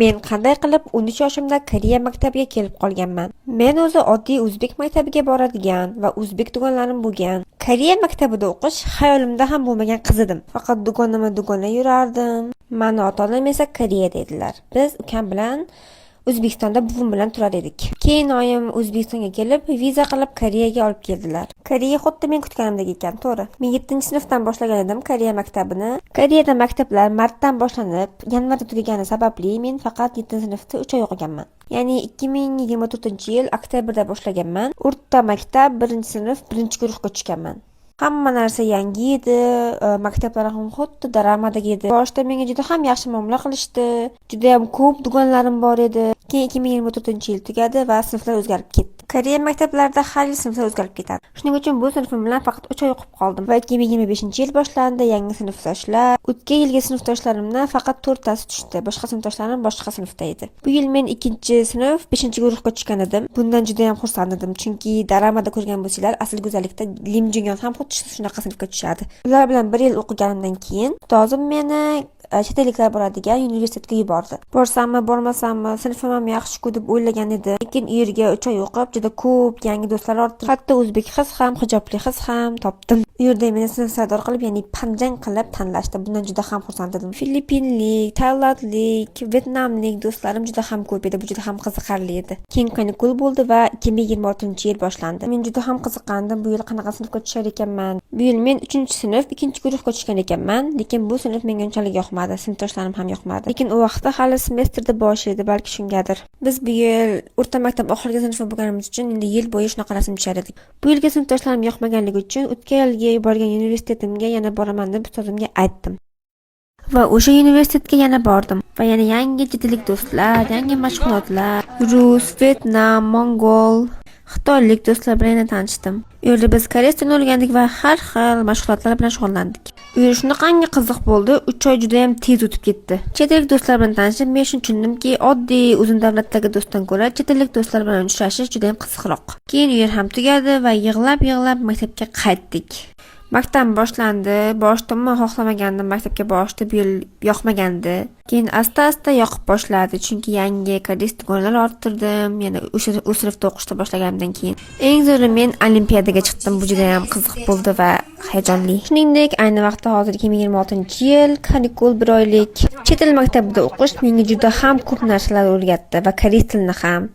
Men qanday qilib 13 yoshimda Koreya maktabiga kelib qolganman? Men o'zi oddiy o'zbek maktabiga boradigan va o'zbek dugonalarim bo'lgan. Koreya maktabida o'qish xayolimda ham bo'lmagan qiz edim. Faqat dugona yurardim. Mani ota-onam esa Koreyada edilar. Biz ukam bilan O'zbekistonda buvim bilan turar edik. Keyin oyim O'zbekistonga kelib, viza qilib Koreyaga olib keldilar. Koreya xuddi men kutganimdek ekan, to'g'ri. Men 7-sinfdan boshlagan edim Koreya maktabini. Koreyada maktablar martdan boshlanib, yanvarda tugagani sababli men faqat 7-sinfda 3 oy o'qiganman. Ya'ni 2024-yil oktyabrda boshlaganman. O'rta maktab 1-sinf 1-guruhga tushganman. Hamma narsa yangi edi, maktablar ham xuddi daramadagi edi. Boshida menga juda ham yaxshi muomala qilishdi. Juda ham ko'p dugonalarim bor edi. Keyin 2024-yil tugadi va sinflar o'zgarib ketdi. Koreya maktablarida har yil sinflar o'zgarib ketadi. Shuning uchun bu sinfim bilan faqat 3 oy o'qib qoldim va 2025-yil boshlandi yangi sinfdoshlar. O'tgan yilgi sinfdoshlarimdan faqat 4tasi tushdi. Boshqa sinfdoshlarim boshqa sinfda edi. Bu yil men 2-sinf 5-guruhga tushgan edim. Bundan juda ham xursand edim, chunki daramada ko'rgan bo'lsanglar, asl go'zallikda Lim Jungyon ham xuddi shunaqa sinfga tushadi. Ular bilan 1 yil o'qiganimdan keyin ustozim meni chet elliklar boradigan universitetga yubordi. Borsammi, bormasammi, sinfim ham yaxshi-ku deb o'ylagan edi. Lekin u yerga 3 oy o'qib, juda ko'p yangi do'stlar ortdim. Hatto o'zbek qiz ham, hijobli qiz ham topdim. U yerda meni sinfsardor qilib, ya'ni panjang qilib tanlashdi. Bundan juda ham xursand edim. Filippinlik, tailandlik, vyetnamlik do'stlarim juda ham ko'p edi. Bu juda ham qiziqarli edi. Keyin kanikul bo'ldi va 2026-yil boshlandi. Men juda ham qiziqandim. Bu yil qanaqa sinfga tushar ekanman? Bu yil men 3-sinf 2-guruhga tushgan ekanman, lekin bu sinf menga unchalik yoqmadi. Sinfdoshlarim ham yoqmadi. Lekin u vaqtda hali semestrda bosh edi, balki shungadir. Biz bu yil o'rta maktab oxirgi sinfda bo'lganimiz uchun endi yil bo'yi shunaqa rasm tushar edik. Bu yilgi sinfdoshlarim yoqmaganligi uchun o'tgan yilgi borgan universitetimga yana boraman deb ustozimga aytdim. Va o'sha universitetga yana bordim va yana yangi chetlik do'stlar, yangi mashg'ulotlar, rus, vyetnam, mongol, xitoylik do'stlar bilan yana tanishdim. U yerda biz koreys tilini o'rgandik va har xil mashg'ulotlar bilan shug'ullandik. U yer shunaqangi qiziq bo'ldi, 3 oy juda ham tez o'tib ketdi. Chet ellik do'stlar bilan tanishib, men shuni tushundimki, oddiy o'zim davlatdagi do'stdan ko'ra chet ellik do'stlar bilan uchrashish juda ham qiziqroq. Keyin u yer ham tugadi va yig'lab maktabga qaytdik. Maktab boshlandi. Boshida umuman xohlamagandim maktabga borishni, bu yil yoqmagandi. Keyin asta-asta yoqib boshladi, chunki yangi koreys dugonlar orttirdim. Yana o'sha sinfda o'qishni boshlaganimdan keyin. Eng zo'ri men olimpiadaga chiqdim. Bu juda ham qiziq bo'ldi va hayajonli. Shuningdek, ayni vaqtda hozir 2026-yil, kanikul 1 oylik chet el maktabida o'qish menga juda ham ko'p narsalar o'rgatdi va koreys tilini ham.